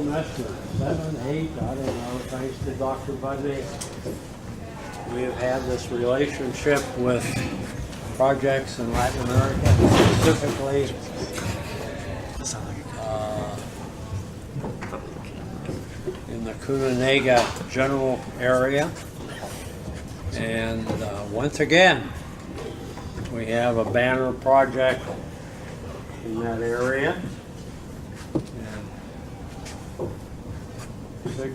semester 7, 8, I don't know, thanks to Dr. Buzzy, we have had this relationship with projects in Latin America, specifically in the Cunanega general area. And once again, we have a banner project in that area. And 6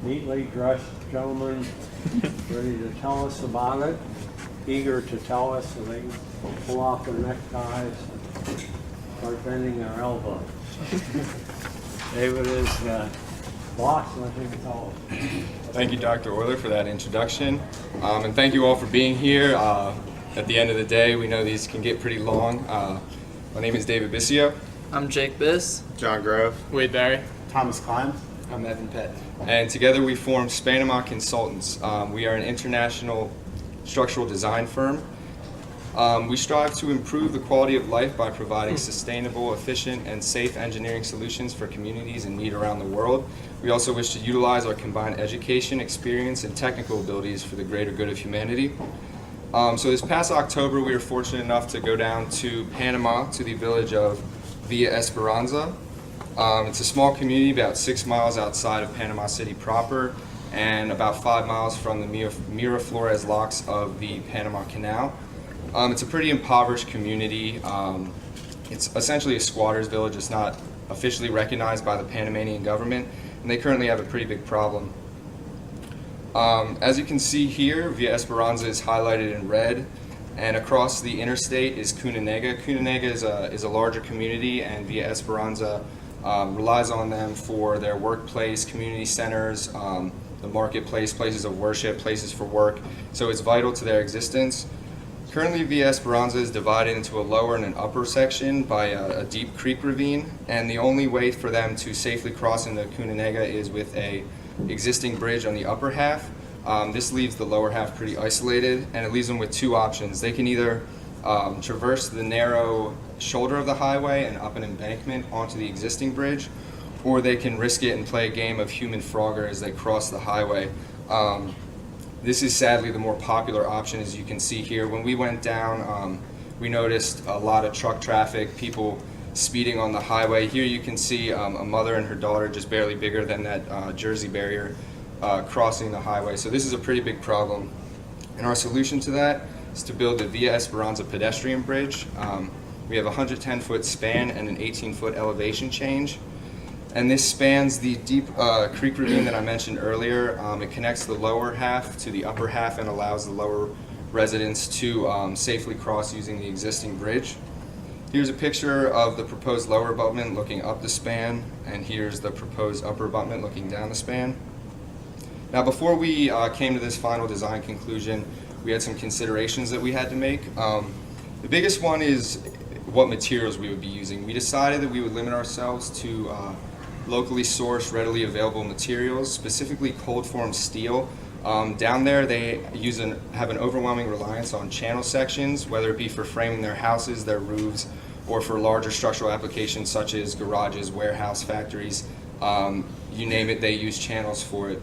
neatly dressed gentlemen ready to tell us about it, eager to tell us so they can pull off their neckties and start bending their elbows. David is the boss, let him tell us. Thank you, Dr. Euler, for that introduction. And thank you all for being here. At the end of the day, we know these can get pretty long. My name is David Bissio. I'm Jake Biss. John Grove. Wade Barry. Thomas Klein. I'm Evan Pett. And together we form Spanama Consultants. We are an international structural design firm. We strive to improve the quality of life by providing sustainable, efficient, and safe engineering solutions for communities in need around the world. We also wish to utilize our combined education, experience, and technical abilities for the greater good of humanity. So this past October, we were fortunate enough to go down to Panama, to the village of Villa Esperanza. It's a small community about 6 miles outside of Panama City proper and about 5 miles from the Miraflores locks of the Panama Canal. It's a pretty impoverished community. It's essentially a squatter's village. It's not officially recognized by the Panamanian government, and they currently have a pretty big problem. As you can see here, Villa Esperanza is highlighted in red, and across the interstate is Cunanega. Cunanega is a larger community, and Villa Esperanza relies on them for their workplace, community centers, the marketplace, places of worship, places for work. So it's vital to their existence. Currently, Villa Esperanza is divided into a lower and an upper section by a deep creek ravine, and the only way for them to safely cross into Cunanega is with a existing bridge on the upper half. This leaves the lower half pretty isolated, and it leaves them with 2 options. They can either traverse the narrow shoulder of the highway and up an embankment onto the existing bridge, or they can risk it and play a game of human frogger as they cross the highway. This is sadly the more popular option, as you can see here. When we went down, we noticed a lot of truck traffic, people speeding on the highway. Here you can see a mother and her daughter, just barely bigger than that Jersey barrier, crossing the highway. So this is a pretty big problem. And our solution to that is to build the Villa Esperanza pedestrian bridge. We have a 110-foot span and an 18-foot elevation change. And this spans the deep creek ravine that I mentioned earlier. It connects the lower half to the upper half and allows the lower residents to safely cross using the existing bridge. Here's a picture of the proposed lower abutment looking up the span, and here's the proposed upper abutment looking down the span. Now, before we came to this final design conclusion, we had some considerations that we had to make. The biggest one is what materials we would be using. We decided that we would limit ourselves to locally sourced, readily available materials, specifically cold formed steel. Down there, they have an overwhelming reliance on channel sections, whether it be for framing their houses, their roofs, or for larger structural applications such as garages, warehouse, factories. You name it, they use channels for it.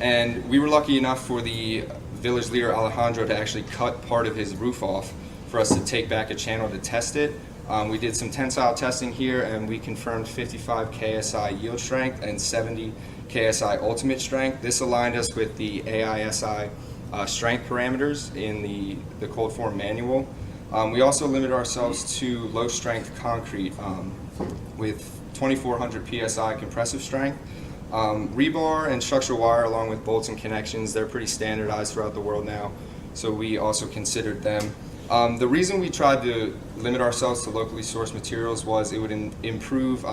And we were lucky enough for the village leader Alejandro to actually cut part of his roof off for us to take back a channel to test it. We did some tensile testing here, and we confirmed 55 KSI yield strength and 70 KSI ultimate strength. This aligned us with the AISI strength parameters in the cold form manual. We also limited ourselves to low strength concrete with 2400 PSI compressive strength. Rebar and structural wire, along with bolts and connections, they're pretty standardized throughout the world now, so we also considered them. The reason we tried to limit ourselves to locally sourced materials was it would improve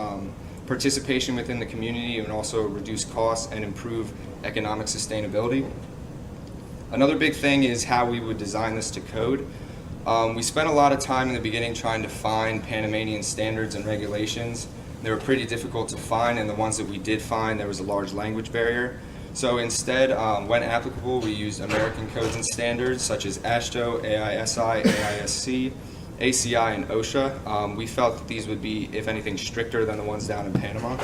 participation within the community and also reduce costs and improve economic sustainability. Another big thing is how we would design this to code. We spent a lot of time in the beginning trying to find Panamanian standards and regulations. They were pretty difficult to find, and the ones that we did find, there was a large language barrier. So instead, when applicable, we used American codes and standards such as AASHTO, AISI, AISC, ACI, and OSHA. We felt that these would be, if anything, stricter than the ones down in Panama.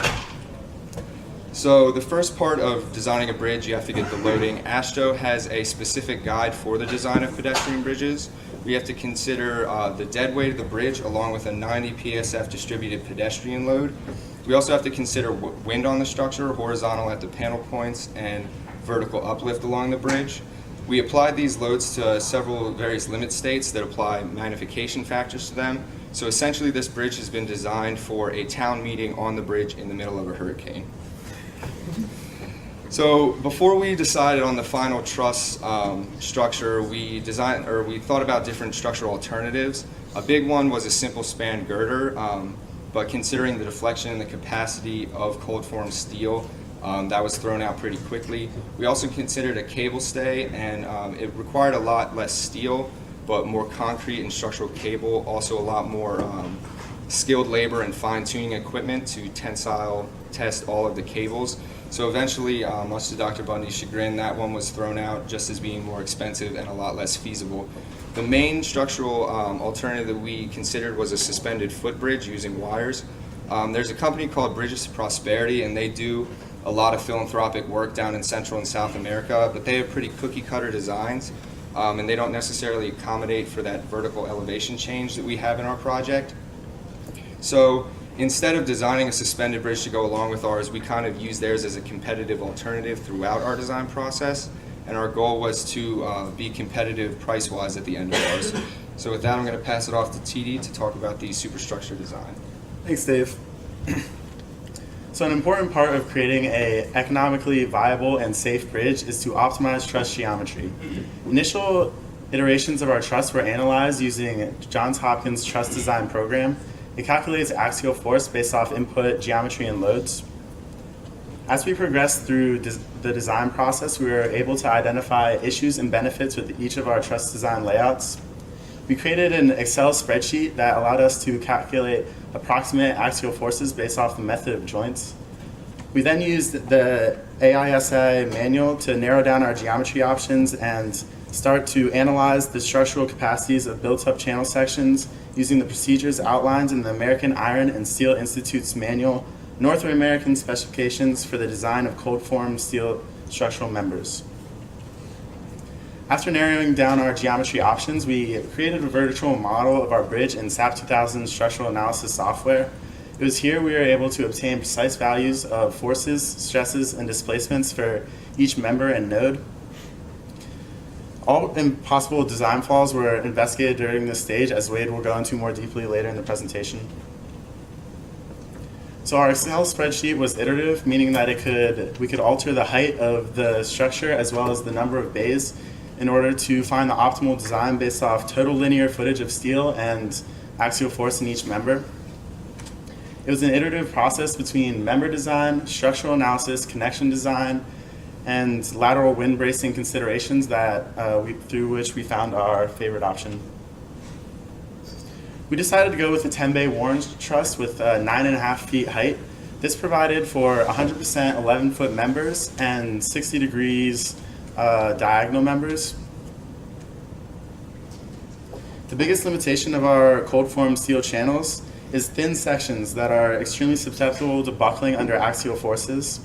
So the first part of designing a bridge, you have to get the loading. AASHTO has a specific guide for the design of pedestrian bridges. We have to consider the dead weight of the bridge along with a 90 PSF distributed pedestrian load. We also have to consider wind on the structure, horizontal at the panel points, and vertical uplift along the bridge. We applied these loads to several various limit states that apply magnification factors to them. So essentially this bridge has been designed for a town meeting on the bridge in the middle of a hurricane. So before we decided on the final truss structure, we thought about different structural alternatives. A big one was a simple span girder, but considering the deflection and the capacity of cold form steel, that was thrown out pretty quickly. We also considered a cable stay, and it required a lot less steel, but more concrete and structural cable, also a lot more skilled labor and fine-tuning equipment to tensile test all of the cables. So eventually, much to Dr. Bundy's chagrin, that one was thrown out just as being more expensive and a lot less feasible. The main structural alternative that we considered was a suspended footbridge using wires. There's a company called Bridges to Prosperity, and they do a lot of philanthropic work down in Central and South America, but they have pretty cookie-cutter designs, and they don't necessarily accommodate for that vertical elevation change that we have in our project. So instead of designing a suspended bridge to go along with ours, we kind of used theirs as a competitive alternative throughout our design process, and our goal was to be competitive price-wise at the end of ours. So with that, I'm going to pass it off to TD to talk about the superstructure design. Thanks, Dave. So an important part of creating an economically viable and safe bridge is to optimize truss geometry. Initial iterations of our truss were analyzed using Johns Hopkins Truss Design Program. It calculates axial force based off input geometry and loads. As we progressed through the design process, we were able to identify issues and benefits with each of our truss design layouts. We created an Excel spreadsheet that allowed us to calculate approximate axial forces based off the method of joints. We then used the AISI manual to narrow down our geometry options and start to analyze the structural capacities of built-up channel sections using the procedures outlined in the American Iron and Steel Institute's manual, North American specifications for the design of cold-formed steel structural members. After narrowing down our geometry options, we created a virtual model of our bridge in SAP 2000 structural analysis software. It was here we were able to obtain precise values of forces, stresses, and displacements for each member and node. All possible design flaws were investigated during this stage, as Wade will go into more deeply later in the presentation. So our Excel spreadsheet was iterative, meaning that we could alter the height of the structure as well as the number of bays in order to find the optimal design based off total linear footage of steel and axial force in each member. It was an iterative process between member design, structural analysis, connection design, and lateral wind bracing considerations through which we found our favorite option. We decided to go with a 10-bay Warren truss with 9.5 feet height. This provided for 100% 11-foot members and 60 degrees diagonal members. The biggest limitation of our cold-formed steel channels is thin sections that are extremely susceptible to buckling under axial forces.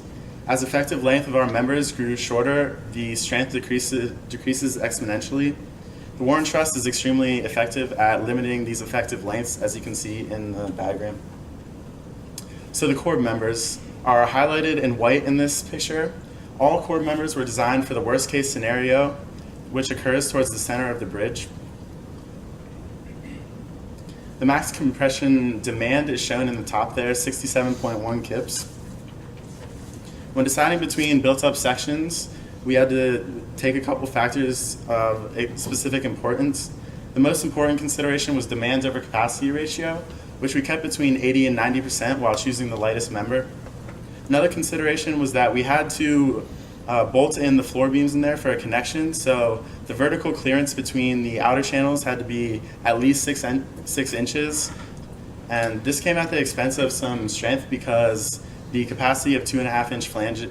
As effective length of our members grew shorter, the strength decreases exponentially. The Warren truss is extremely effective at limiting these effective lengths, as you can see in the diagram. So the chord members are highlighted in white in this picture. All chord members were designed for the worst case scenario, which occurs towards the center of the bridge. The max compression demand is shown in the top there, 67.1 kips. When deciding between built-up sections, we had to take a couple factors of specific importance. The most important consideration was demand over capacity ratio, which we kept between 80 and 90% while choosing the lightest member. Another consideration was that we had to bolt in the floor beams in there for a connection, so the vertical clearance between the outer channels had to be at least 6 inches, and this came at the expense of some strength because the capacity of 2.5-inch flange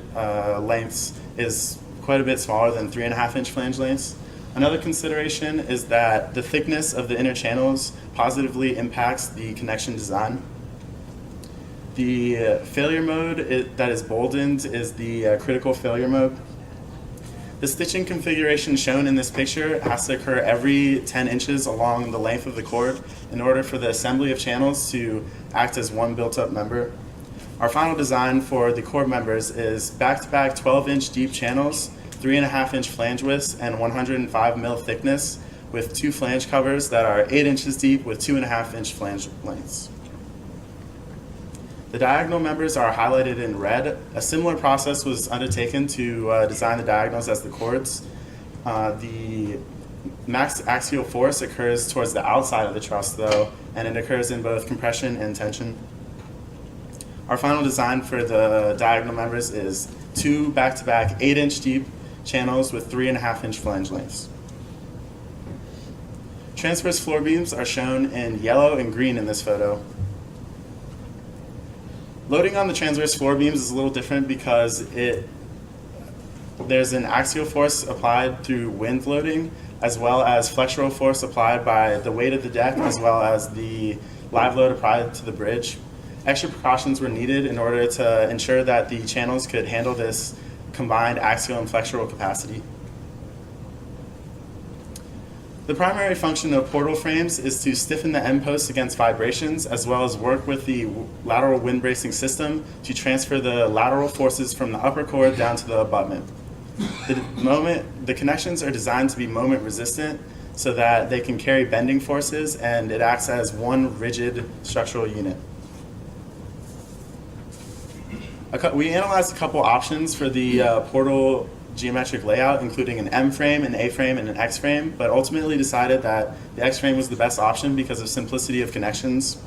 lengths is quite a bit smaller than 3.5-inch flange lengths. Another consideration is that the thickness of the inner channels positively impacts the connection design. The failure mode that is boldened is the critical failure mode. The stitching configuration shown in this picture has to occur every 10 inches along the length of the cord in order for the assembly of channels to act as one built-up member. Our final design for the cord members is back-to-back 12-inch deep channels, 3.5-inch flange widths, and 105 mil thickness, with 2 flange covers that are 8 inches deep with 2.5-inch flange lengths. The diagonal members are highlighted in red. A similar process was undertaken to design the diagonals as the cords. The max axial force occurs towards the outside of the truss, though, and it occurs in both compression and tension. Our final design for the diagonal members is 2 back-to-back 8-inch deep channels with 3.5-inch flange lengths. Transverse floor beams are shown in yellow and green in this photo. Loading on the transverse floor beams is a little different because there's an axial force applied through wind loading, as well as flexural force applied by the weight of the deck, as well as the live load applied to the bridge. Extra precautions were needed in order to ensure that the channels could handle this combined axial and flexural capacity. The primary function of portal frames is to stiffen the end posts against vibrations, as well as work with the lateral wind bracing system to transfer the lateral forces from the upper cord down to the abutment. The connections are designed to be moment resistant so that they can carry bending forces, and it acts as one rigid structural unit. We analyzed a couple options for the portal geometric layout, including an M frame, an A frame, and an X frame, but ultimately decided that the X frame was the best option because of simplicity of connections.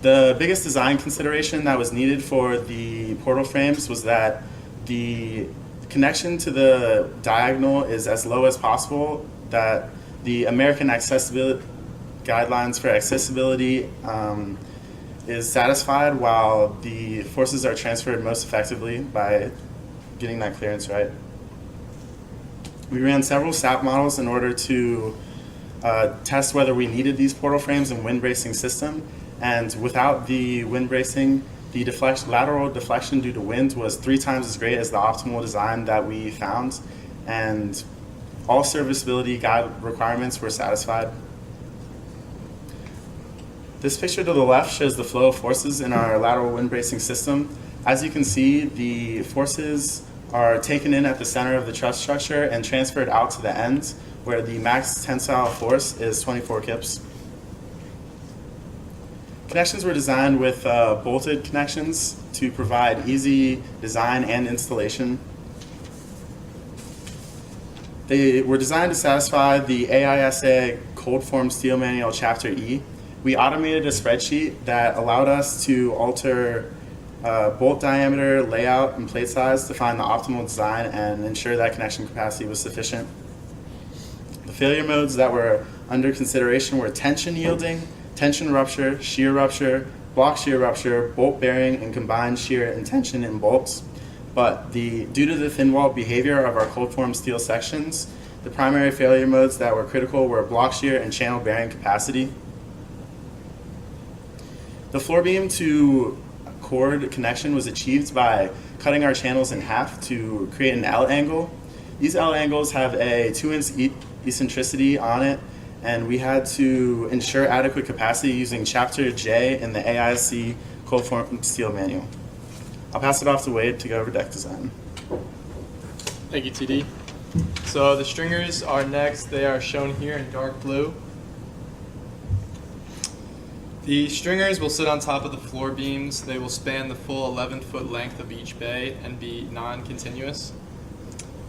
The biggest design consideration that was needed for the portal frames was that the connection to the diagonal is as low as possible, that the American Accessibility Guidelines for Accessibility is satisfied while the forces are transferred most effectively by getting that clearance right. We ran several SAP models in order to test whether we needed these portal frames and wind bracing system, and without the wind bracing, the lateral deflection due to wind was 3 times as great as the optimal design that we found, and all serviceability guide requirements were satisfied. This picture to the left shows the flow of forces in our lateral wind bracing system. As you can see, the forces are taken in at the center of the truss structure and transferred out to the ends, where the max tensile force is 24 kips. Connections were designed with bolted connections to provide easy design and installation. They were designed to satisfy the AISA Cold Form Steel Manual Chapter E. We automated a spreadsheet that allowed us to alter bolt diameter, layout, and plate size to find the optimal design and ensure that connection capacity was sufficient. The failure modes that were under consideration were tension yielding, tension rupture, block shear rupture, bolt bearing, and combined shear and tension in bolts. But due to the thin wall behavior of our cold form steel sections, the primary failure modes that were critical were block shear and channel bearing capacity. The floor beam to cord connection was achieved by cutting our channels in half to create an L angle. These L angles have a 2-inch eccentricity on it, and we had to ensure adequate capacity using Chapter J in the AISC Cold Form Steel Manual. I'll pass it off to Wade to go over deck design. Thank you, TD. So the stringers are next. They are shown here in dark blue. The stringers will sit on top of the floor beams. They will span the full 11-foot length of each bay and be non-continuous.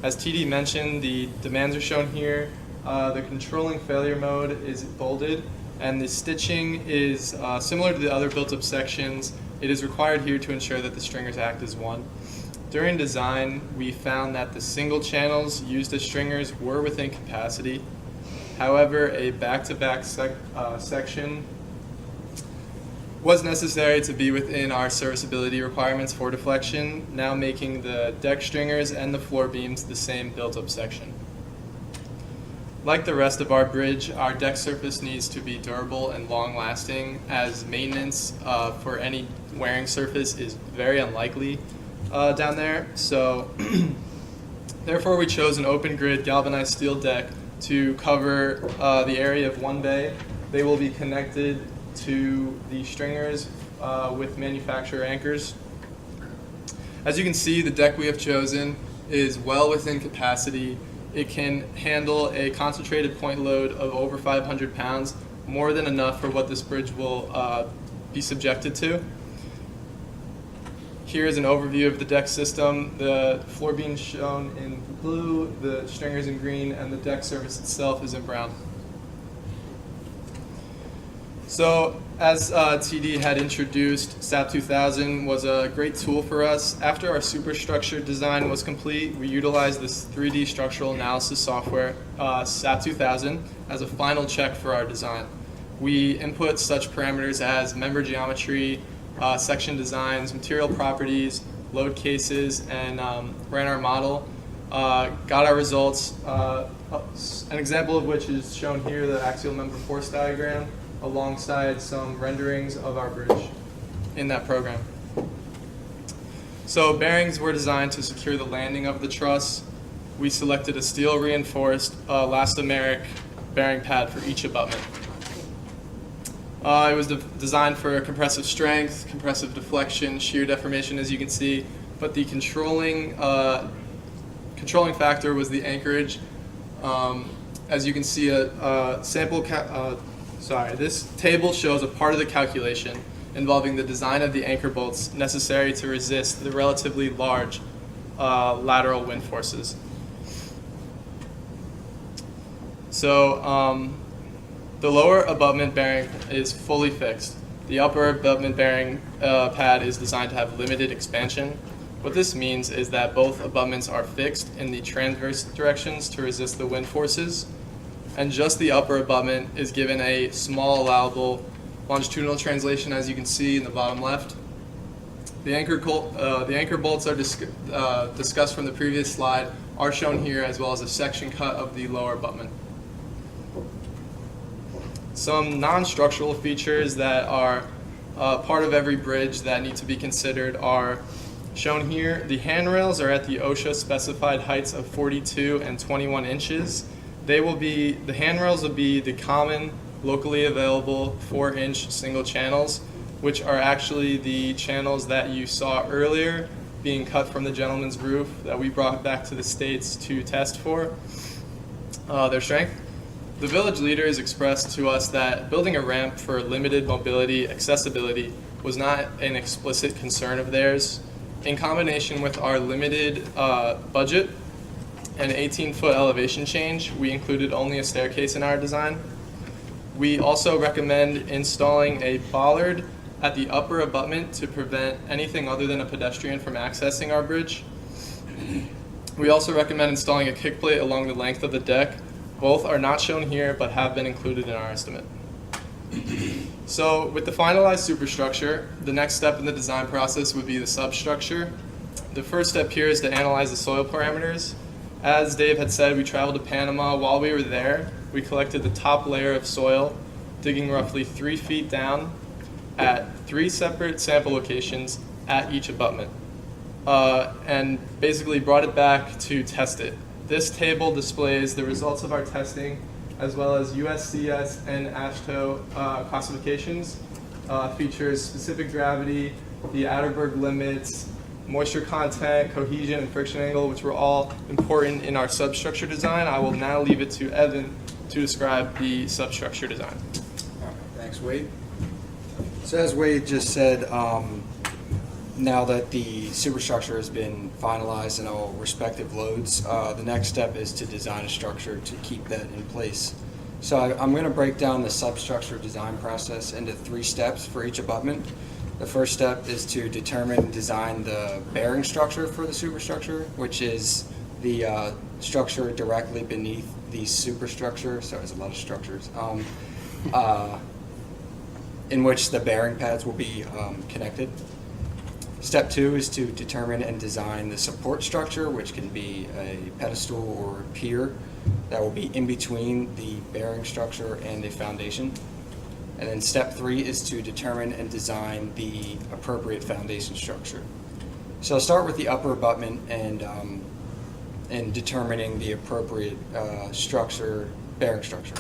As TD mentioned, the demands are shown here. The controlling failure mode is bolded, and the stitching is similar to the other built-up sections. It is required here to ensure that the stringers act as one. During design, we found that the single channels used as stringers were within capacity. However, a back-to-back section was necessary to be within our serviceability requirements for deflection, now making the deck stringers and the floor beams the same built-up section. Like the rest of our bridge, our deck surface needs to be durable and long-lasting, as maintenance for any wearing surface is very unlikely down there. So therefore we chose an open grid galvanized steel deck to cover the area of one bay. They will be connected to the stringers with manufacturer anchors. As you can see, the deck we have chosen is well within capacity. It can handle a concentrated point load of over 500 pounds, more than enough for what this bridge will be subjected to. Here is an overview of the deck system. The floor beams shown in blue, the stringers in green, and the deck surface itself is in brown. So, as TD had introduced, SAP 2000 was a great tool for us. After our superstructure design was complete, we utilized this 3D structural analysis software, SAP 2000, as a final check for our design. We input such parameters as member geometry, section designs, material properties, load cases, and ran our model. Got our results, an example of which is shown here, the axial member force diagram, alongside some renderings of our bridge in that program. So bearings were designed to secure the landing of the truss. We selected a steel reinforced elastomeric bearing pad for each abutment. It was designed for compressive strength, compressive deflection, shear deformation, as you can see, but the controlling factor was the anchorage. As you can see, this table shows a part of the calculation involving the design of the anchor bolts necessary to resist the relatively large lateral wind forces. So the lower abutment bearing is fully fixed. The upper abutment bearing pad is designed to have limited expansion. What this means is that both abutments are fixed in the transverse directions to resist the wind forces, and just the upper abutment is given a small allowable longitudinal translation, as you can see in the bottom left. The anchor bolts are discussed from the previous slide are shown here, as well as a section cut of the lower abutment. Some non-structural features that are part of every bridge that need to be considered are shown here. The handrails are at the OSHA specified heights of 42 and 21 inches. The handrails will be the common, locally available 4-inch single channels, which are actually the channels that you saw earlier being cut from the gentleman's roof that we brought back to the States to test for their strength. The village leaders expressed to us that building a ramp for limited mobility accessibility was not an explicit concern of theirs. In combination with our limited budget, an 18-foot elevation change, we included only a staircase in our design. We also recommend installing a bollard at the upper abutment to prevent anything other than a pedestrian from accessing our bridge. We also recommend installing a kick plate along the length of the deck. Both are not shown here, but have been included in our estimate. So with the finalized superstructure, the next step in the design process would be the substructure. The first step here is to analyze the soil parameters. As Dave had said, we traveled to Panama. While we were there, we collected the top layer of soil, digging roughly 3 feet down at 3 separate sample locations at each abutment, and basically brought it back to test it. This table displays the results of our testing, as well as USCS and AASHTO classifications, features specific gravity, the Atterberg limits, moisture content, cohesion, and friction angle, which were all important in our substructure design. I will now leave it to Evan to describe the substructure design. Thanks, Wade. So as Wade just said, now that the superstructure has been finalized in all respective loads, the next step is to design a structure to keep that in place. So I'm going to break down the substructure design process into 3 steps for each abutment. The first step is to determine and design the bearing structure for the superstructure, which is the structure directly beneath the superstructure. So there's a lot of structures. In which the bearing pads will be connected. Step 2 is to determine and design the support structure, which can be a pedestal or pier, that will be in between the bearing structure and the foundation. And then step 3 is to determine and design the appropriate foundation structure. So I'll start with the upper abutment and determining the appropriate bearing structure.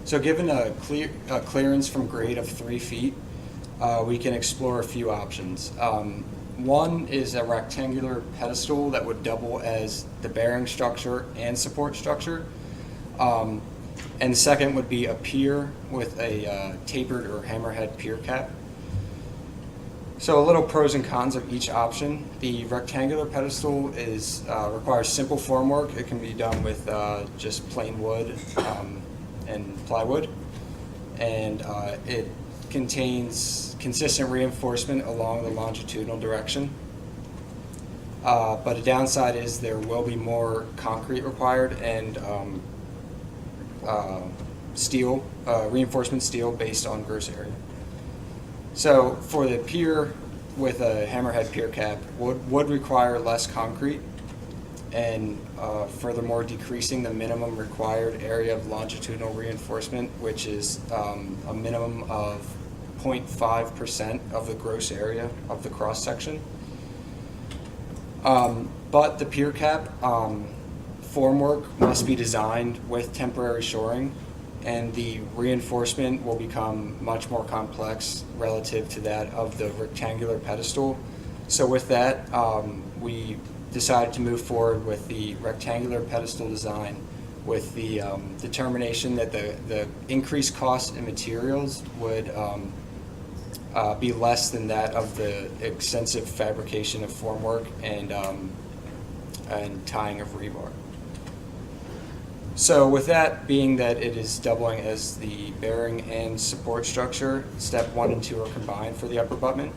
So given a clearance from grade of 3 feet, we can explore a few options. One is a rectangular pedestal that would double as the bearing structure and support structure. And the second would be a pier with a tapered or hammerhead pier cap. So a little pros and cons of each option. The rectangular pedestal requires simple formwork. It can be done with just plain wood and plywood. And it contains consistent reinforcement along the longitudinal direction. But a downside is there will be more concrete required and reinforcement steel based on gross area. So for the pier with a hammerhead pier cap would require less concrete and furthermore decreasing the minimum required area of longitudinal reinforcement, which is a minimum of 0.5% of the gross area of the cross section. But the pier cap formwork must be designed with temporary shoring, and the reinforcement will become much more complex relative to that of the rectangular pedestal. So with that, we decided to move forward with the rectangular pedestal design with the determination that the increased cost in materials would be less than that of the extensive fabrication of formwork and tying of rebar. So with that being that it is doubling as the bearing and support structure, step 1 and 2 are combined for the upper abutment.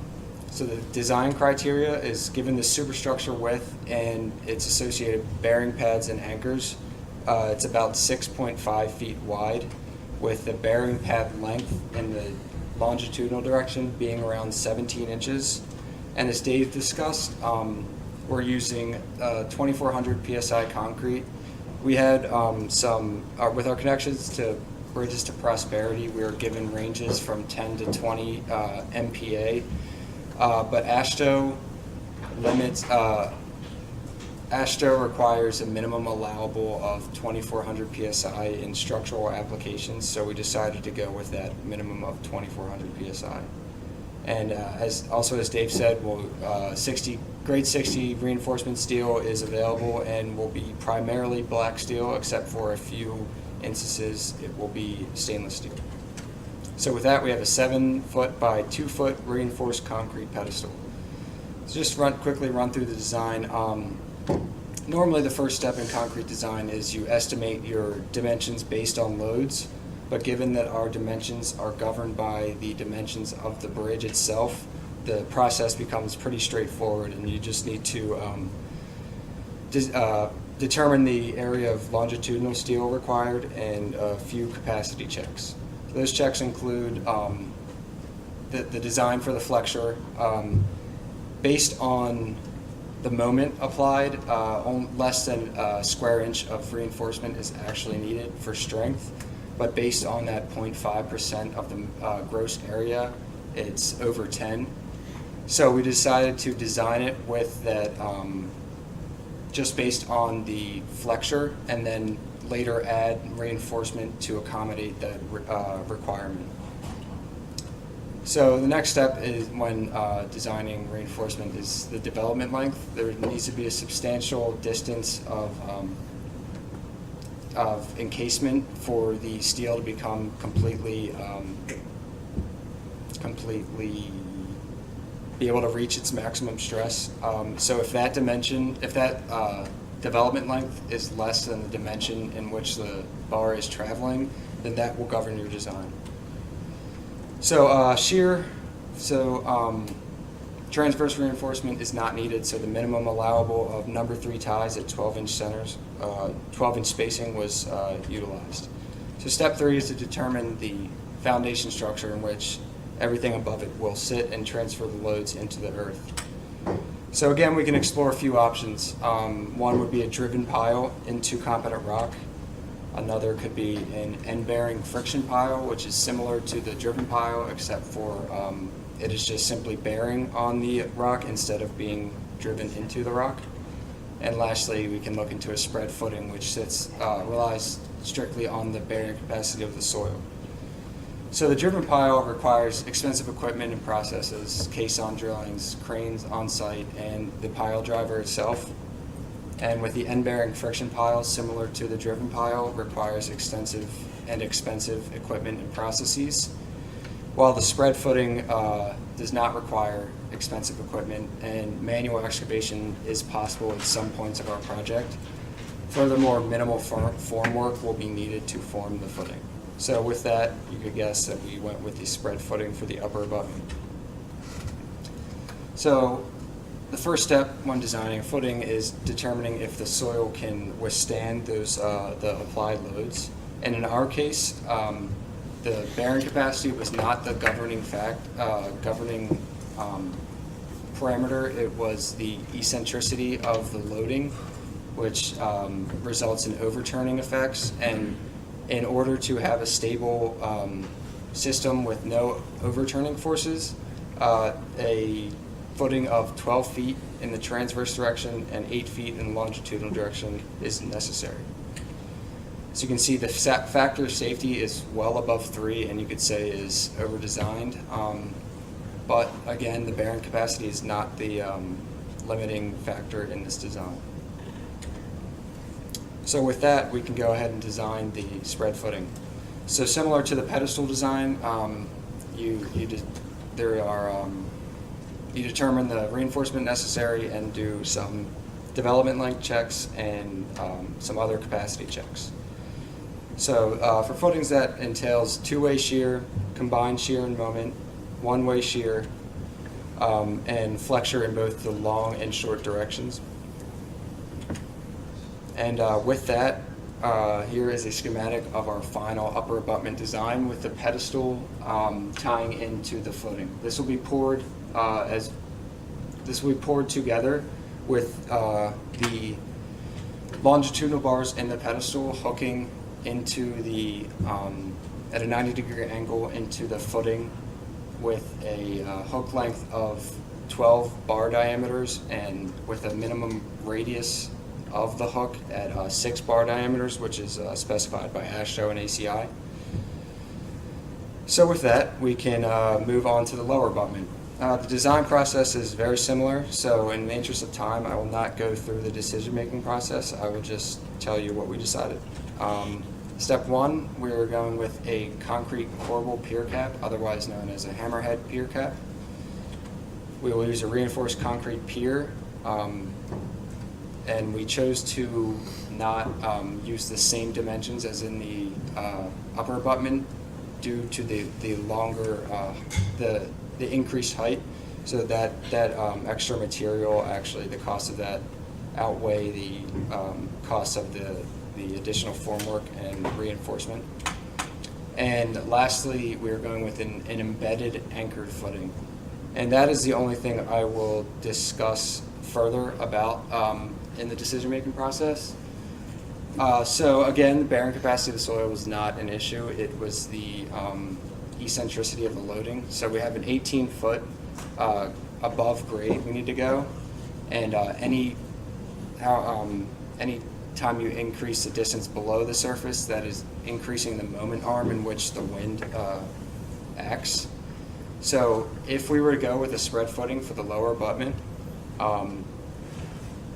So the design criteria is given the superstructure width and its associated bearing pads and anchors. It's about 6.5 feet wide, with the bearing pad length in the longitudinal direction being around 17 inches. And as Dave discussed, we're using 2,400 PSI concrete. We had with our connections to Bridges to Prosperity, we were given ranges from 10 to 20 MPa, but AASHTO limits, AASHTO requires a minimum allowable of 2,400 PSI in structural applications, so we decided to go with that minimum of 2,400 PSI. And as Dave said, grade 60 reinforcement steel is available and will be primarily black steel, except for a few instances it will be stainless steel. So with that, we have a 7-foot by 2-foot reinforced concrete pedestal. So just quickly run through the design. Normally the first step in concrete design is you estimate your dimensions based on loads. But given that our dimensions are governed by the dimensions of the bridge itself, the process becomes pretty straightforward, and you just need to determine the area of longitudinal steel required and a few capacity checks. So those checks include the design for the flexure. Based on the moment applied, less than a square inch of reinforcement is actually needed for strength. But based on that 0.5% of the gross area, it's over 10. So we decided to design it with that just based on the flexure, and then later add reinforcement to accommodate that requirement. So the next step is when designing reinforcement is the development length. There needs to be a substantial distance of encasement for the steel to become completely be able to reach its maximum stress. So if that development length is less than the dimension in which the bar is traveling, then that will govern your design. So shear, transverse reinforcement is not needed, so the minimum allowable of number 3 ties at 12-inch centers, 12-inch spacing was utilized. So step 3 is to determine the foundation structure in which everything above it will sit and transfer the loads into the earth. So again, we can explore a few options. One would be a driven pile into competent rock. Another could be an end-bearing friction pile, which is similar to the driven pile, except for it is just simply bearing on the rock instead of being driven into the rock. And lastly, we can look into a spread footing, which relies strictly on the bearing capacity of the soil. So the driven pile requires expensive equipment and processes, caisson drillings, cranes on site, and the pile driver itself. And with the end-bearing friction pile, similar to the driven pile, requires extensive and expensive equipment and processes, while the spread footing does not require expensive equipment, and manual excavation is possible at some points of our project. Furthermore, minimal form work will be needed to form the footing. So with that, you could guess that we went with the spread footing for the upper abutment. So the first step when designing a footing is determining if the soil can withstand those the applied loads. And in our case, the bearing capacity was not the governing parameter. It was the eccentricity of the loading, which results in overturning effects. And in order to have a stable system with no overturning forces, a footing of 12 feet in the transverse direction and 8 feet in the longitudinal direction is necessary. So you can see the factor of safety is well above 3, and you could say is over-designed. But again, the bearing capacity is not the limiting factor in this design. So with that, we can go ahead and design the spread footing. So similar to the pedestal design, you determine the reinforcement necessary and do some development length checks and some other capacity checks. So for footings, that entails two-way shear, combined shear and moment, one-way shear, and flexure in both the long and short directions. And with that, here is a schematic of our final upper abutment design with the pedestal tying into the footing. This will be poured together with the longitudinal bars in the pedestal hooking into the at a 90-degree angle into the footing with a hook length of 12 bar diameters and with a minimum radius of the hook at 6 bar diameters, which is specified by AASHTO and ACI. So with that, we can move on to the lower abutment. The design process is very similar, so in the interest of time, I will not go through the decision-making process. I will just tell you what we decided. Step 1, we're going with a concrete corbel pier cap, otherwise known as a hammerhead pier cap. We will use a reinforced concrete pier, and we chose to not use the same dimensions as in the upper abutment due to the longer, the increased height. So that extra material, actually, the cost of that outweigh the cost of the additional formwork and reinforcement. And lastly, we're going with an embedded anchored footing. And that is the only thing I will discuss further about in the decision-making process. So again, the bearing capacity of the soil was not an issue. It was the eccentricity of the loading. So we have an 18-foot above grade we need to go, and any time you increase the distance below the surface, that is increasing the moment arm in which the wind acts. So if we were to go with a spread footing for the lower abutment,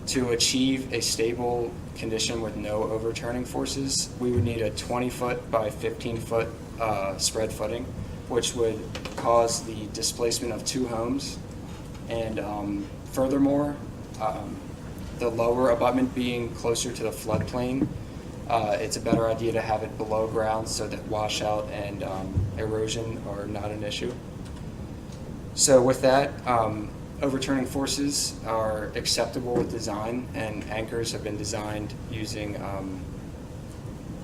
to achieve a stable condition with no overturning forces, we would need a 20-foot by 15-foot spread footing, which would cause the displacement of 2 homes. And furthermore, the lower abutment being closer to the floodplain, it's a better idea to have it below ground so that washout and erosion are not an issue. So with that, overturning forces are acceptable with design, and anchors have been designed using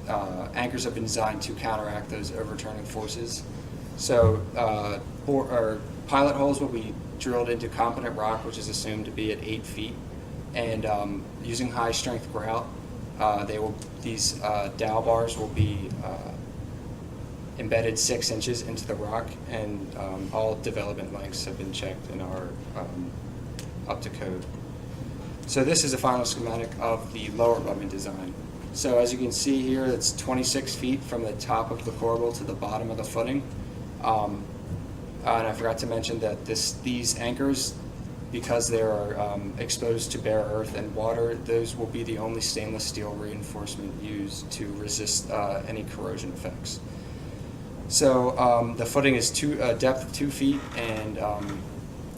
to counteract those overturning forces. So pilot holes will be drilled into competent rock, which is assumed to be at 8 feet, and using high strength grout, these dowel bars will be embedded 6 inches into the rock, and all development lengths have been checked and are up to code. So this is a final schematic of the lower abutment design. So as you can see here, it's 26 feet from the top of the corbel to the bottom of the footing. And I forgot to mention that these anchors, because they are exposed to bare earth and water, those will be the only stainless steel reinforcement used to resist any corrosion effects. So the footing is a depth of 2 feet, and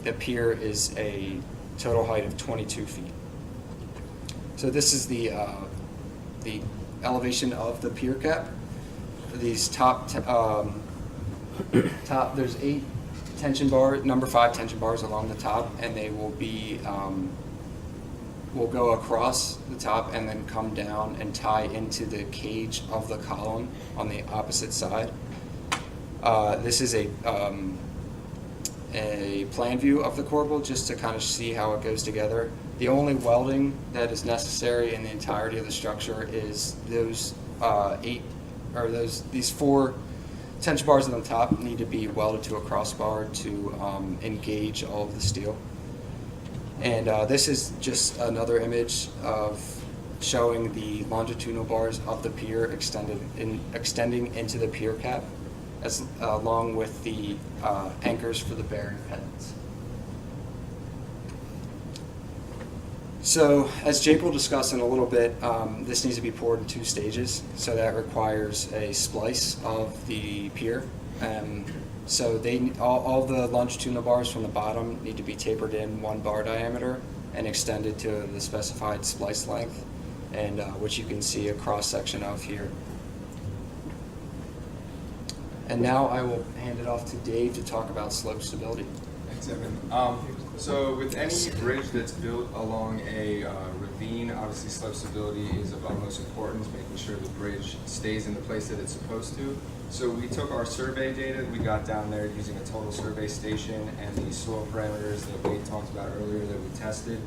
the pier is a total height of 22 feet. So this is the elevation of the pier cap. These there's 8 tension bar, number 5 tension bars along the top, and they will be will go across the top and then come down and tie into the cage of the column on the opposite side. This is a plan view of the corbel just to kind of see how it goes together. The only welding that is necessary in the entirety of the structure is these 4 tension bars on the top need to be welded to a crossbar to engage all of the steel. And this is just another image of showing the longitudinal bars of the pier extending into the pier cap, along with the anchors for the bearing pendants. So, as Jake will discuss in a little bit, this needs to be poured in 2 stages, so that requires a splice of the pier. So all the longitudinal bars from the bottom need to be tapered in 1 bar diameter and extended to the specified splice length, and which you can see a cross section of here. And now I will hand it off to Dave to talk about slope stability. Thanks, Evan. So with any bridge that's built along a ravine, obviously slope stability is of utmost importance, making sure the bridge stays in the place that it's supposed to. So we took our survey data we got down there using a total survey station and the soil parameters that Wade talked about earlier that we tested,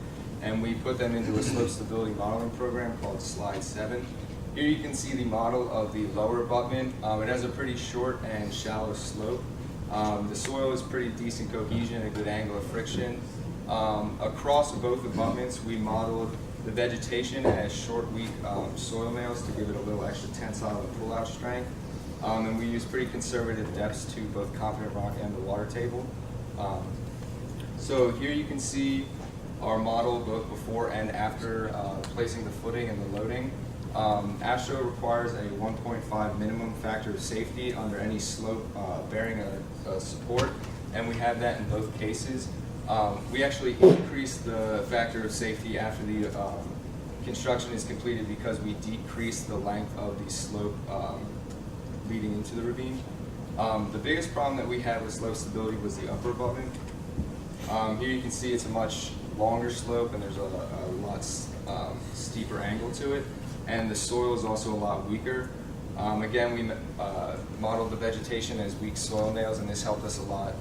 and we put them into a slope stability modeling program called Slide 7. Here you can see the model of the lower abutment. It has a pretty short and shallow slope. The soil is pretty decent cohesion, a good angle of friction. Across both abutments, we modeled the vegetation as short, weak soil nails to give it a little extra tensile and pull-out strength. And we used pretty conservative depths to both competent rock and the water table. So here you can see our model both before and after placing the footing and the loading. AASHTO requires a 1.5 minimum factor of safety under any slope bearing a support, and we have that in both cases. We actually increase the factor of safety after the construction is completed because we decrease the length of the slope leading into the ravine. The biggest problem that we had with slope stability was the upper abutment. Here you can see it's a much longer slope and there's a lot steeper angle to it, and the soil is also a lot weaker. Again, we modeled the vegetation as weak soil nails, and this helped us a lot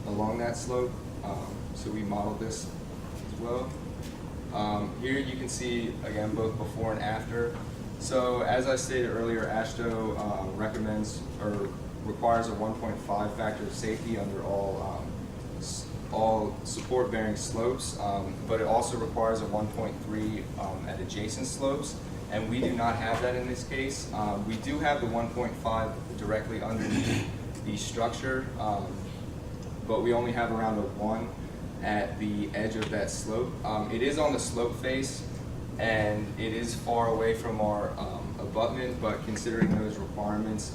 along that slope. So we modeled this as well. Here you can see, again, both before and after. So as I stated earlier, AASHTO recommends or requires a 1.5 factor of safety under all support-bearing slopes, but it also requires a 1.3 at adjacent slopes, and we do not have that in this case. We do have the 1.5 directly underneath the structure, but we only have around a 1 at the edge of that slope. It is on the slope face, and it is far away from our abutment, but considering those requirements,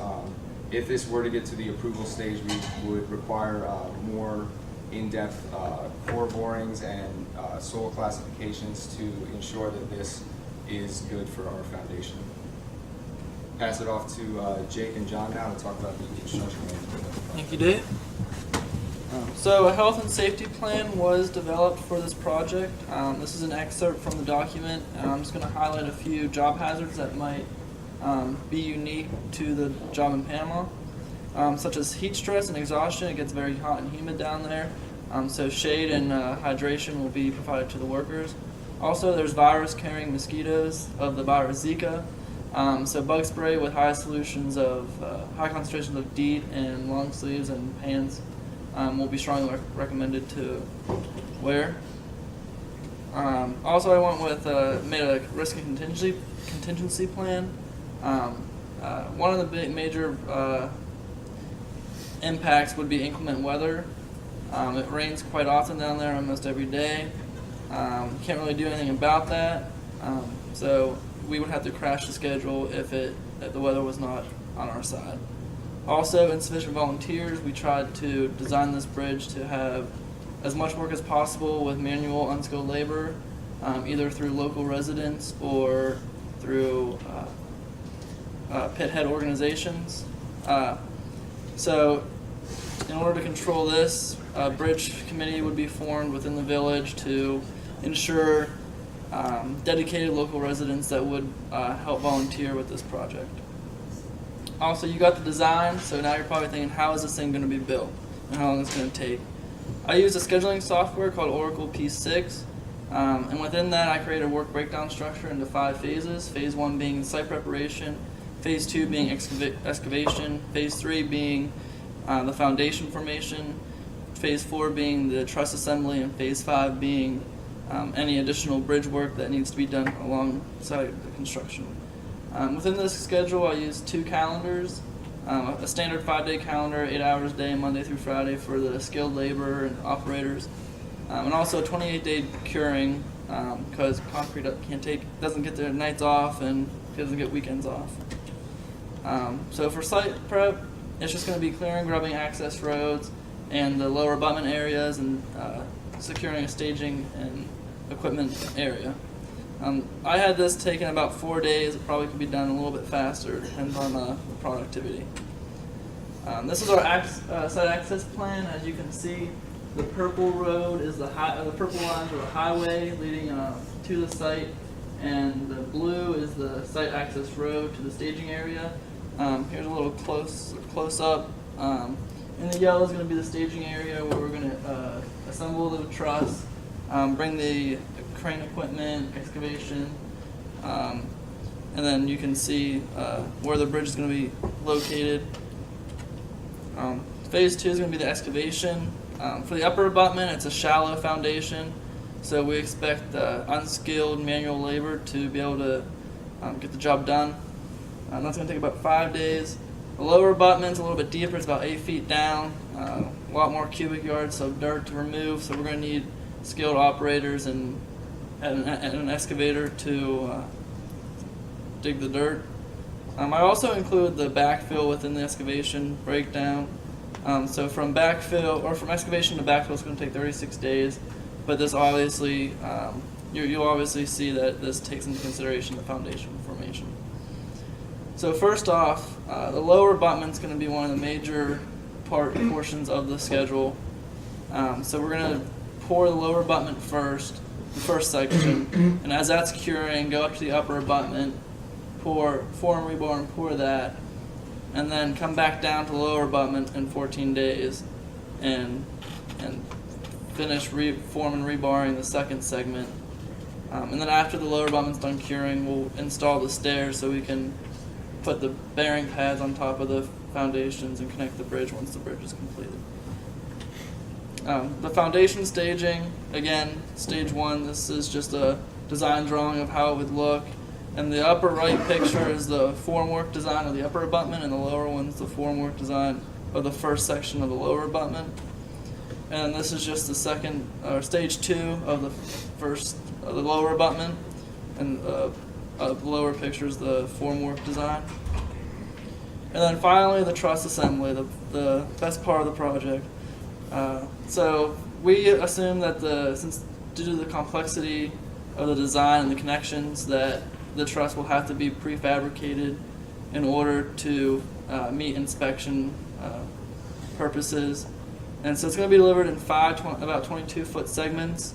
if this were to get to the approval stage, we would require more in-depth core borings and soil classifications to ensure that this is good for our foundation. Pass it off to Jake and John now to talk about the construction. Thank you, Dave. So a health and safety plan was developed for this project. This is an excerpt from the document, and I'm just going to highlight a few job hazards that might be unique to the job in Panama. such as heat stress and exhaustion. It gets very hot and humid down there, so shade and hydration will be provided to the workers. Also, there's virus-carrying mosquitoes of the virus Zika. So bug spray with high concentrations of DEET and long sleeves and pants will be strongly recommended to wear. Also, I went with made a risk and contingency plan. One of the big major impacts would be inclement weather. It rains quite often down there, almost every day. Can't really do anything about that. So we would have to crash the schedule if the weather was not on our side. Also, insufficient volunteers. We tried to design this bridge to have as much work as possible with manual unskilled labor, either through local residents or through pit head organizations. So in order to control this, a bridge committee would be formed within the village to ensure dedicated local residents that would help volunteer with this project. Also, you got the design, so now you're probably thinking, how is this thing going to be built and how long it's going to take? I use a scheduling software called Oracle P6, and within that I create a work breakdown structure into 5 phases. Phase 1 being site preparation, Phase 2 being excavation, Phase 3 being the foundation formation, Phase 4 being the truss assembly, and Phase 5 being any additional bridge work that needs to be done alongside the construction. Within this schedule, I use 2 calendars, a standard 5-day calendar, 8 hours a day, Monday through Friday for the skilled labor and operators, and also a 28-day curing because concrete doesn't get their nights off and doesn't get weekends off. So for site prep, it's just going to be clearing, grubbing access roads and the lower abutment areas and securing a staging and equipment area. I had this taken about 4 days. It probably could be done a little bit faster, depends on the productivity. This is our site access plan. As you can see, the purple road is the purple lines are the highway leading to the site, and the blue is the site access road to the staging area. Here's a little close up. In the yellow is going to be the staging area where we're going to assemble the truss, bring the crane equipment, excavation, and then you can see where the bridge is going to be located. Phase 2 is going to be the excavation. For the upper abutment, it's a shallow foundation, so we expect unskilled manual labor to be able to get the job done. That's going to take about 5 days. The lower abutment's a little bit deeper, it's about 8 feet down, a lot more cubic yards of dirt to remove, so we're going to need skilled operators and an excavator to dig the dirt. I also include the backfill within the excavation breakdown. So from excavation to backfill, it's going to take 36 days, but this obviously, you'll obviously see that this takes into consideration the foundation formation. So first off, the lower abutment is going to be one of the major portions of the schedule. So we're going to pour the lower abutment first, the first section, and as that's curing, go up to the upper abutment, form rebar and pour that, and then come back down to the lower abutment in 14 days and finish form and rebarring the second segment. And then after the lower abutment's done curing, we'll install the stairs so we can put the bearing pads on top of the foundations and connect the bridge once the bridge is completed. The foundation staging, again, stage 1, this is just a design drawing of how it would look. And the upper right picture is the formwork design of the upper abutment, and the lower one's the formwork design of the first section of the lower abutment. And this is just the stage 2 of the lower abutment, and the lower picture is the formwork design. And then finally, the truss assembly, the best part of the project. So we assume that since due to the complexity of the design and the connections, that the truss will have to be prefabricated in order to meet inspection purposes. And so it's going to be delivered in about 22-foot segments.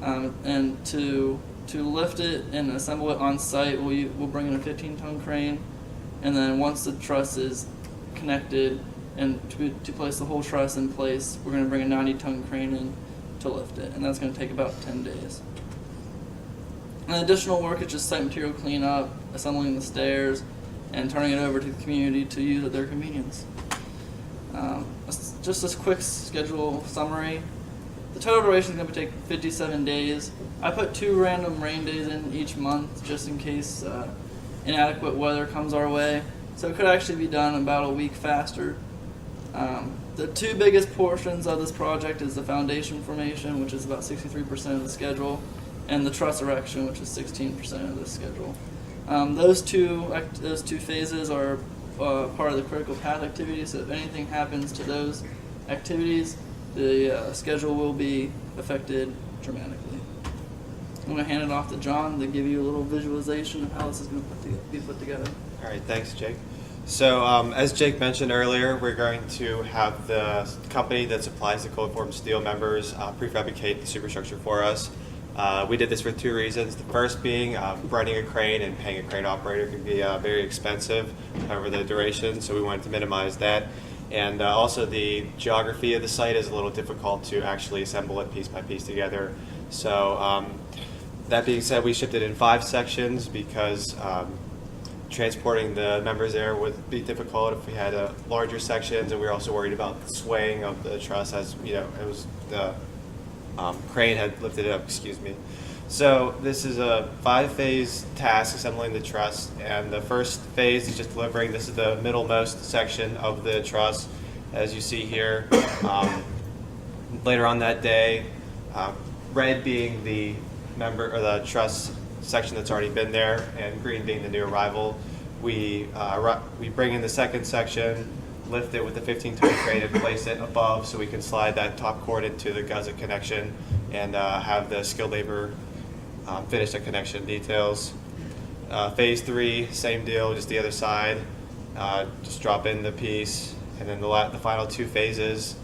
And to lift it and assemble it on site, we'll bring in a 15-ton crane. And then once the truss is connected, and to place the whole truss in place, we're going to bring a 90-ton crane in to lift it, and that's going to take about 10 days. And additional work is just site material cleanup, assembling the stairs, and turning it over to the community to use at their convenience. Just this quick schedule summary. The total duration is going to take 57 days. I put 2 random rain days in each month just in case inadequate weather comes our way. So it could actually be done about a week faster. The 2 biggest portions of this project is the foundation formation, which is about 63% of the schedule, and the truss erection, which is 16% of the schedule. Those two phases are part of the critical path activities, so if anything happens to those activities, the schedule will be affected dramatically. I'm going to hand it off to John to give you a little visualization of how this is going to be put together. All right, thanks, Jake. So as Jake mentioned earlier, we're going to have the company that supplies the cold form steel members prefabricate the superstructure for us. We did this for 2 reasons. The first being running a crane and paying a crane operator can be very expensive over the duration, so we wanted to minimize that. And also the geography of the site is a little difficult to actually assemble it piece by piece together. So that being said, we shipped it in 5 sections because transporting the members there would be difficult if we had larger sections, and we were also worried about the swaying of the truss as it was the crane had lifted it up. Excuse me. So this is a 5-phase task, assembling the truss, and the first phase is just delivering. This is the middlemost section of the truss, as you see here. Later on that day, red being the member or the truss section that's already been there, and green being the new arrival, we bring in the second section, lift it with the 15-ton crane and place it above so we can slide that top cord into the gusset connection and have the skilled labor finish the connection details. Phase 3, same deal, just the other side. Just drop in the piece, and then the final 2 phases,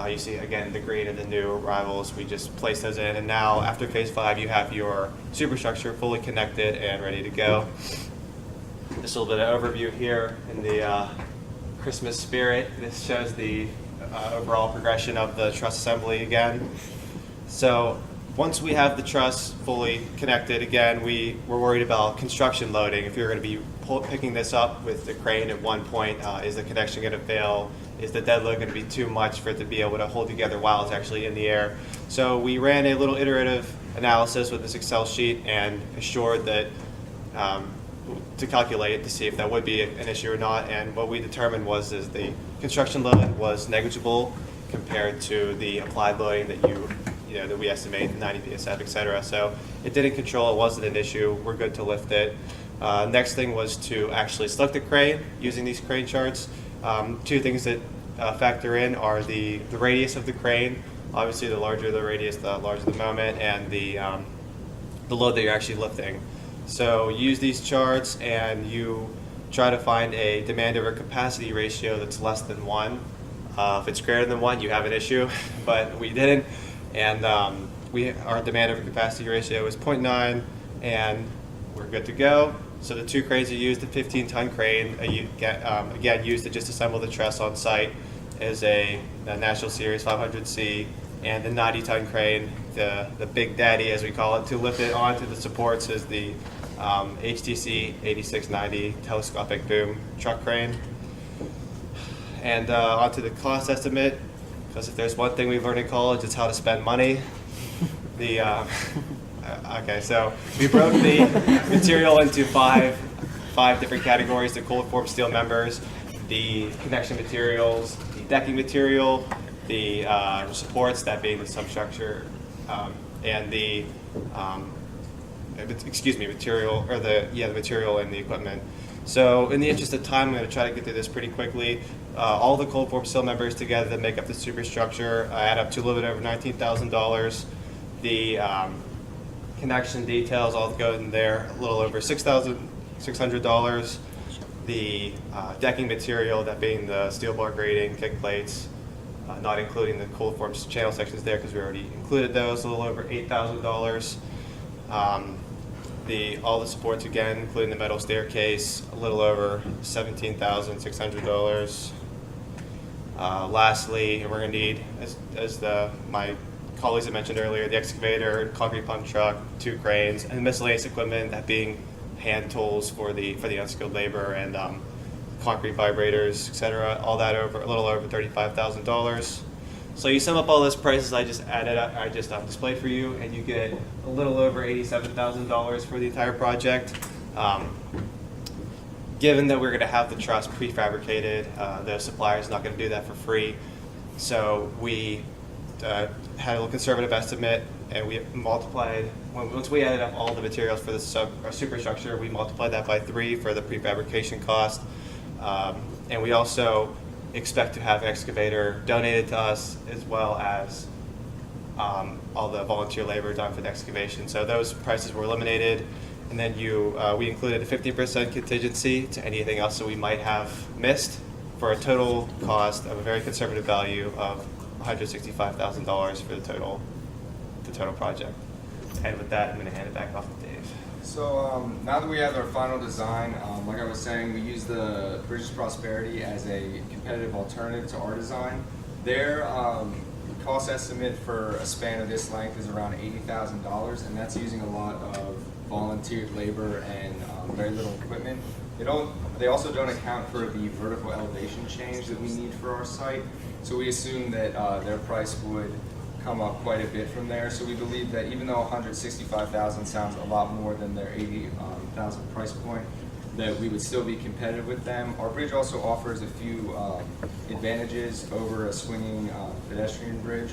you see again the green and the new arrivals. We just place those in, and now after phase 5, you have your superstructure fully connected and ready to go. Just a little bit of overview here in the Christmas spirit. This shows the overall progression of the truss assembly again. So once we have the truss fully connected, again, we were worried about construction loading. If you're going to be picking this up with the crane at one point, is the connection going to fail? Is the dead load going to be too much for it to be able to hold together while it's actually in the air? So we ran a little iterative analysis with this Excel sheet and assured that to calculate to see if that would be an issue or not. And what we determined was the construction load was negligible compared to the applied loading that we estimate, 90 PSF, et cetera. So it didn't control, it wasn't an issue. We're good to lift it. Next thing was to actually select the crane using these crane charts. 2 things that factor in are the radius of the crane. Obviously, the larger the radius, the larger the moment, and the load that you're actually lifting. So use these charts and you try to find a demand over capacity ratio that's less than 1. If it's greater than 1, you have an issue, but we didn't. And our demand over capacity ratio is 0.9, and we're good to go. So the 2 cranes you used, the 15-ton crane, again used to just assemble the truss on site, is a National Series 500C, and the 90-ton crane, the Big Daddy as we call it, to lift it onto the supports is the HTC 8690 telescopic boom truck crane. And onto the cost estimate, because if there's one thing we've learned in college, it's how to spend money. Okay, so we broke the material into five different categories: the cold form steel members, the connection materials, the decking material, the supports, that being the substructure, and the material, or the material and the equipment. So in the interest of time, I'm going to try to get through this pretty quickly. All the cold form steel members together that make up the superstructure add up to a little bit over $19,000. The connection details all go in there, a little over $6,600. The decking material, that being the steel bar grating, kick plates, not including the cold form channel sections there because we already included those, a little over $8,000. All the supports again, including the metal staircase, a little over $17,600. Lastly, we're going to need, as my colleagues had mentioned earlier, the excavator, concrete pump truck, 2 cranes, and miscellaneous equipment, that being hand tools for the unskilled labor and concrete vibrators, etc. All that over a little over $35,000. So you sum up all those prices I just added up, I just displayed for you, and you get a little over $87,000 for the entire project. Given that we're going to have the truss prefabricated, the supplier's not going to do that for free. So we had a little conservative estimate, and we multiplied, once we added up all the materials for the superstructure, we multiplied that by 3 for the prefabrication cost. And we also expect to have an excavator donated to us, as well as all the volunteer labor done for the excavation. So those prices were eliminated. And then we included a 15% contingency to anything else that we might have missed, for a total cost of a very conservative value of $165,000 for the total project. And with that, I'm going to hand it back off to Dave. So now that we have our final design, like I was saying, we use the Bridges Prosperity as a competitive alternative to our design. Their cost estimate for a span of this length is around $80,000, and that's using a lot of volunteered labor and very little equipment. They also don't account for the vertical elevation change that we need for our site, so we assume that their price would come up quite a bit from there. So we believe that even though $165,000 sounds a lot more than their $80,000 price point, that we would still be competitive with them. Our bridge also offers a few advantages over a swinging pedestrian bridge.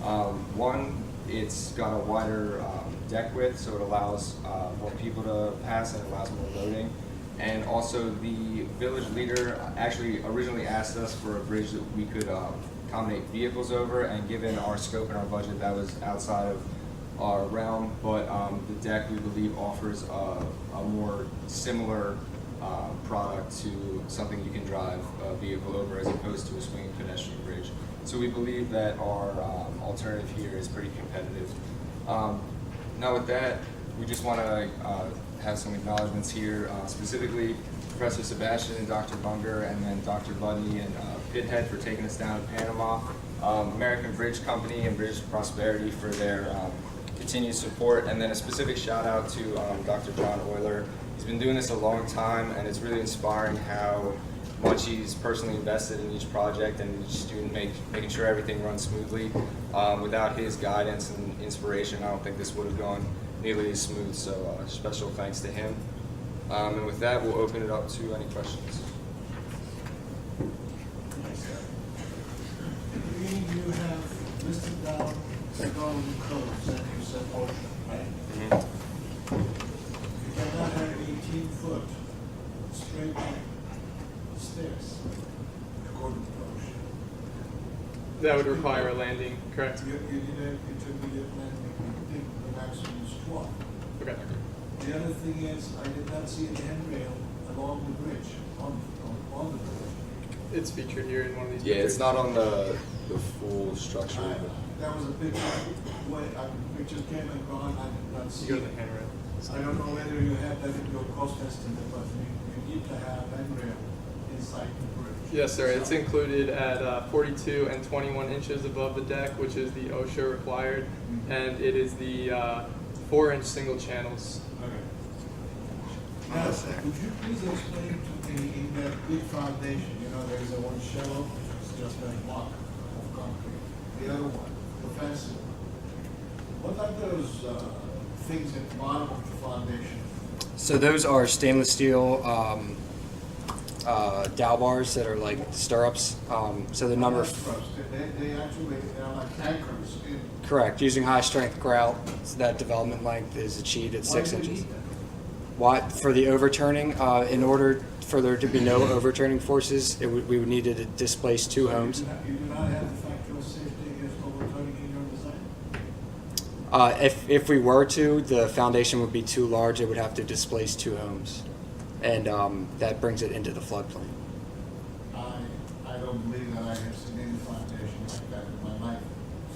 One, it's got a wider deck width, so it allows more people to pass and allows more loading. And also, the village leader actually originally asked us for a bridge that we could accommodate vehicles over, and given our scope and our budget, that was outside of our realm. But the deck, we believe, offers a more similar product to something you can drive a vehicle over, as opposed to a swinging pedestrian bridge. So we believe that our alternative here is pretty competitive. Now with that, we just want to have some acknowledgments here, specifically Professor Sebastian and Dr. Bunger, and then Dr. Budney and Pithead for taking us down to Panama, American Bridge Company and Bridges Prosperity for their continued support, and then a specific shout out to Dr. John Euler. He's been doing this a long time, and it's really inspiring how much he's personally invested in each project and each student, making sure everything runs smoothly. Without his guidance and inspiration, I don't think this would have gone nearly as smooth, so special thanks to him. And with that, we'll open it up to any questions. You have listed down the golden codes that you said ocean, right? You cannot have 18-foot straight stairs according to ocean. That would require a landing, correct? You need an intermediate landing. I think the maximum is 12. Okay. The other thing is, I did not see any handrail along the bridge, on the bridge. It's featured here in one of these Yeah, pictures. it's not on the full structure. That was a picture, pictures came and gone, I did not see You go to it. the handrail. I don't know whether you have that in your cost estimate, but you need to have handrail inside the bridge. Yes, sir. It's included at 42 and 21 inches above the deck, which is the OSHA required, and it is the 4-inch single channels. Okay. Now, would you please explain to me, in that big foundation, there is a one shallow, which is just a block of concrete. The other one, the fencing. What are those things at the bottom of the foundation? So those are stainless steel dowel bars that are like stirrups. So the number, They actually, they're like tankers. correct, using high strength grout, so that development length is achieved at 6 Why do you inches. need that? Why, for the overturning, in order for there to be no overturning forces, we would need to displace 2 homes. You do not have the factual safety against overturning in your design? If we were to, the foundation would be too large, it would have to displace 2 homes. And that brings it into the floodplain. I don't believe that I have seen any foundation like that in my life.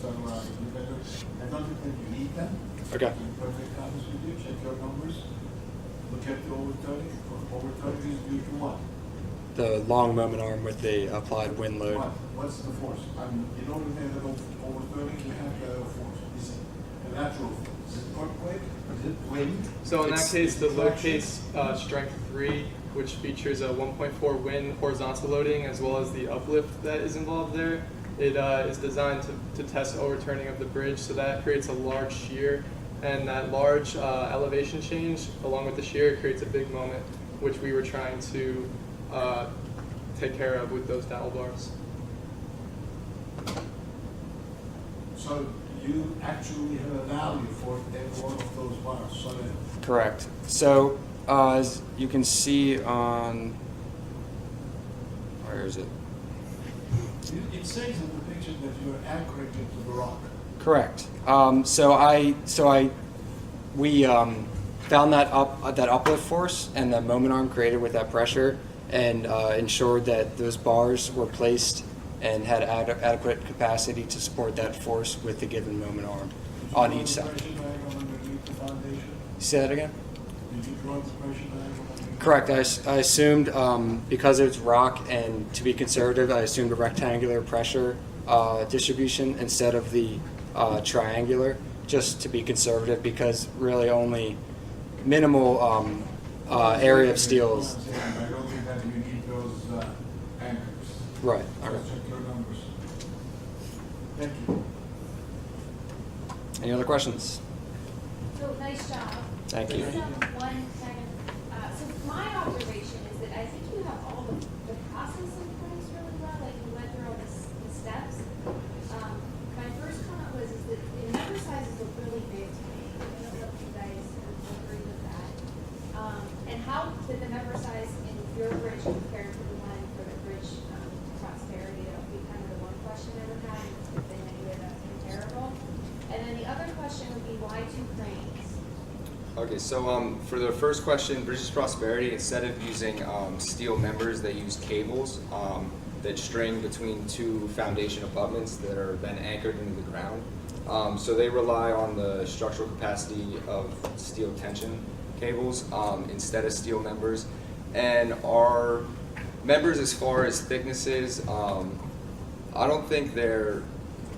So you better, I don't think you need them. Okay. To be perfectly honest with you, check your numbers, look at the overturning. Overturning is due to what? the long moment arm with the applied wind load. What's the force? In order to have it over 30, you have to have a force. Is it a natural force? Is it earthquake? Is it wind? So in that It's- case, the load case strength 3, which features a 1.4 wind horizontal loading as well as the uplift that is involved there, it is designed to test overturning of the bridge. So that creates a large shear, and that large elevation change along with the shear creates a big moment, which we were trying to take care of with those dowel bars. So you actually have a value for every one of those bars. So that Correct. So as you can see on, where is it? it says in the picture that you're anchoring it to the rock. Correct. We found that uplift force and the moment arm created with that pressure, and ensured that those bars were placed and had adequate capacity to support that force with the given moment arm on each side. Did you draw the pressure diagram underneath the foundation? Say that again? Did you draw the pressure diagram underneath? Correct. I assumed, because it's rock and to be conservative, I assumed a rectangular pressure distribution instead of the triangular, just to be conservative, because really only minimal area of steel is. I don't think that you need those anchors. Right. Just Okay. check your numbers. Thank you. Any other questions? So, nice job. Thank you. Just one second. So my observation is that I think you have all the process in place really well, like you went through all the steps. My first comment was is that the number sizes look really big to me. I don't know if you guys agree with that. And how did the number size in your bridge compare to the one for the bridge Prosperity? That would be kind of the one question I would have, if they made it comparable. And then the other question would be why 2 cranes? Okay, so for the first question, Bridges Prosperity, instead of using steel members, they use cables that string between 2 foundation abutments that are then anchored into the ground. So they rely on the structural capacity of steel tension cables instead of steel members. And our members, as far as thicknesses, I don't think they're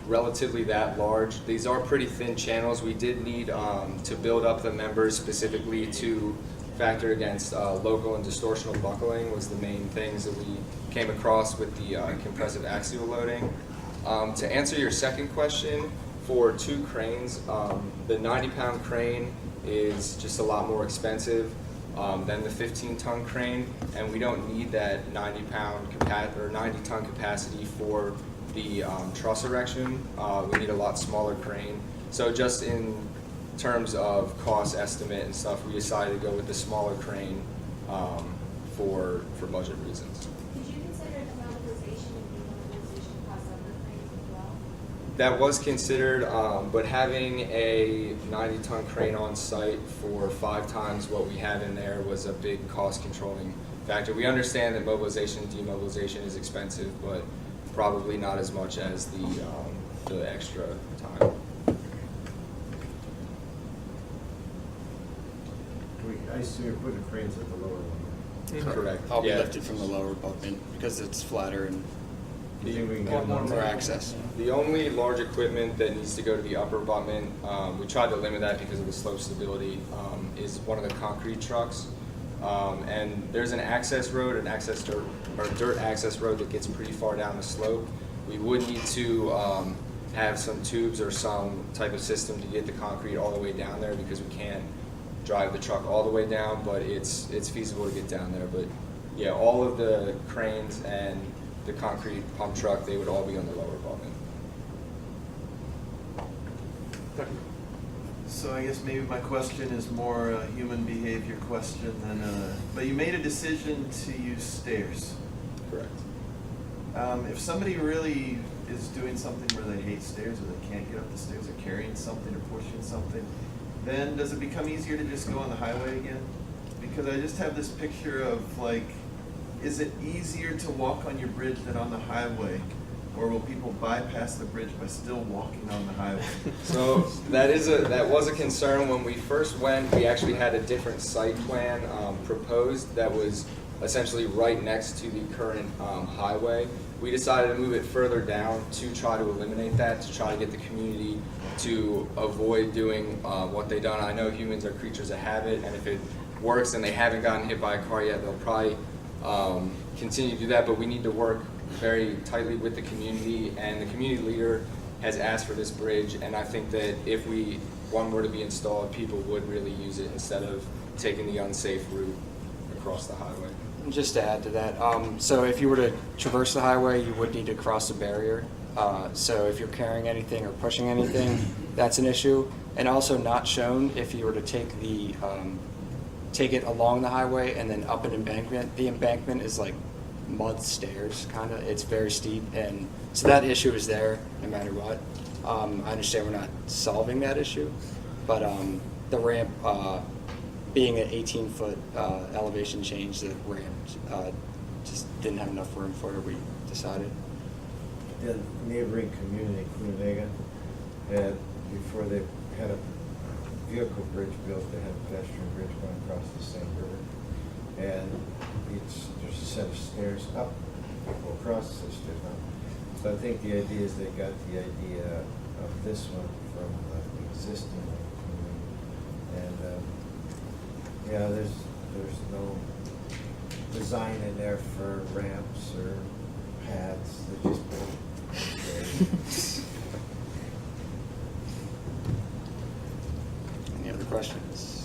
relatively that large. These are pretty thin channels. We did need to build up the members specifically to factor against local and distortional buckling was the main things that we came across with the compressive axial loading. To answer your second question, for 2 cranes, the 90-pound crane is just a lot more expensive than the 15-ton crane, and we don't need that 90-ton capacity for the truss erection. We need a lot smaller crane. So just in terms of cost estimate and stuff, we decided to go with the smaller crane for budget reasons. Did you consider the mobilization and demobilization costs of the cranes as well? That was considered, but having a 90-ton crane on site for 5 times what we had in there was a big cost controlling factor. We understand that mobilization and demobilization is expensive, but probably not as much as the extra time. I assume you're putting cranes at the lower one. Correct. I'll be Yeah. lifted from the lower abutment because it's flatter and Do you think we can get more more? access. The only large equipment that needs to go to the upper abutment, we tried to limit that because of the slope stability, is one of the concrete trucks. And there's an access road, dirt access road that gets pretty far down the slope. We would need to have some tubes or some type of system to get the concrete all the way down there because we can't drive the truck all the way down, but it's feasible to get down there. But yeah, all of the cranes and the concrete pump truck, they would all be on the lower abutment. So I guess maybe my question is more a human behavior question than but you made a decision to use stairs. Correct. If somebody really is doing something where they hate stairs or they can't get up the stairs or carrying something or pushing something, then does it become easier to just go on the highway again? Because I just have this picture of like, is it easier to walk on your bridge than on the highway? Or will people bypass the bridge by still walking on the highway? So that was a concern when we first went. We actually had a different site plan proposed that was essentially right next to the current highway. We decided to move it further down to try to eliminate that, to try to get the community to avoid doing what they've done. I know humans are creatures of habit, and if it works and they haven't gotten hit by a car yet, they'll probably continue to do that, but we need to work very tightly with the community, and the community leader has asked for this bridge, and I think that if one were to be installed, people would really use it instead of taking the unsafe route across the highway. Just to add to that, so if you were to traverse the highway, you would need to cross a barrier. So if you're carrying anything or pushing anything, that's an issue. And also not shown if you were to take it along the highway and then up an embankment. The embankment is like mud stairs, kind of. It's very steep, and so that issue is there no matter what. I understand we're not solving that issue, but the ramp, being an 18-foot elevation change, the ramp just didn't have enough room for it, we decided. The neighboring community, Coonega, had, before they had a vehicle bridge built, they had a pedestrian bridge going across the same river. And there's a set of stairs up, people across the stairs up. So I think the idea is they got the idea of this one from the existing community. And yeah, there's no design in there for ramps or paths. They just built stairs. Any other questions?